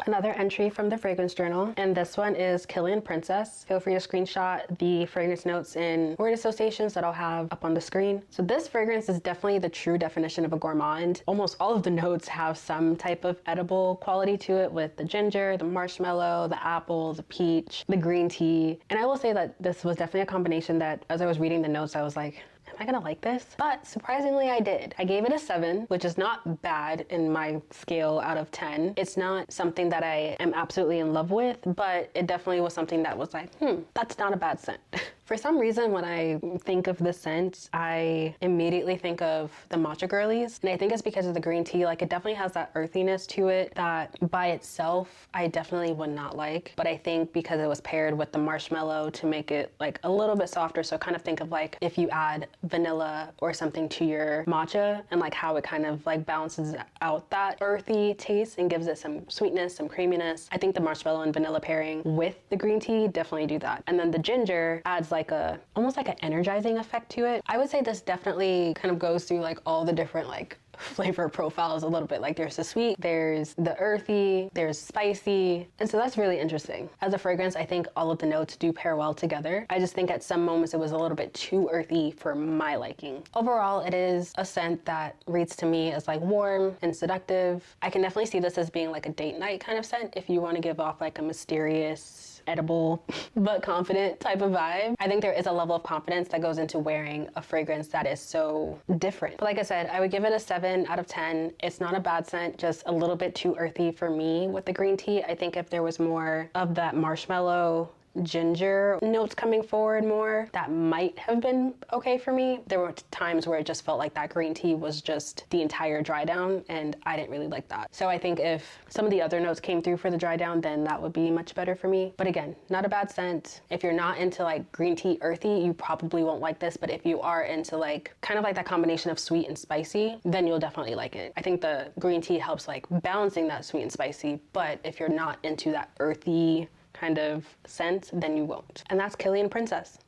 Another entry from the fragrance journal, and this one is Kilian Princess. Feel free to screenshot the fragrance notes and word associations that I'll have up on the screen. So this fragrance is definitely the true definition of a gourmand. Almost all of the notes have some type of edible quality to it, with the ginger, the marshmallow, the apple, the peach, the green tea. And I will say that this was definitely a combination that as I was reading the notes, I was like, am I gonna like this? But surprisingly, I did. I gave it a 7, which is not bad in my scale out of 10. It's not something that I am absolutely in love with, but it definitely was something that was like, that's not a bad scent. For some reason, when I think of this scent, I immediately think of the matcha girlies. And I think it's because of the green tea. Like, it definitely has that earthiness to it that by itself, I definitely would not like. But I think because it was paired with the marshmallow to make it like a little bit softer. So kind of think of like if you add vanilla or something to your matcha and like how it kind of like balances out that earthy taste and gives it some sweetness, some creaminess. I think the marshmallow and vanilla pairing with the green tea definitely do that. And then the ginger adds like almost like an energizing effect to it. I would say this definitely kind of goes through like all the different like flavor profiles a little bit. Like there's the sweet, there's the earthy, there's spicy. And so that's really interesting. As a fragrance, I think all of the notes do pair well together. I just think at some moments it was a little bit too earthy for my liking. Overall, it is a scent that reads to me as like warm and seductive. I can definitely see this as being like a date night kind of scent if you want to give off like a mysterious, edible but confident type of vibe. I think there is a level of confidence that goes into wearing a fragrance that is so different. But like I said, I would give it a 7 out of 10. It's not a bad scent, just a little bit too earthy for me with the green tea. I think if there was more of that marshmallow, ginger notes coming forward more, that might have been okay for me. There were times where it just felt like that green tea was just the entire dry down, and I didn't really like that. So I think if some of the other notes came through for the dry down, then that would be much better for me. But again, not a bad scent. If you're not into like green tea earthy, you probably won't like this. But if you are into like kind of like that combination of sweet and spicy, then you'll definitely like it. I think the green tea helps like balancing that sweet and spicy. But if you're not into that earthy kind of scent, then you won't. And that's Kilian Princess.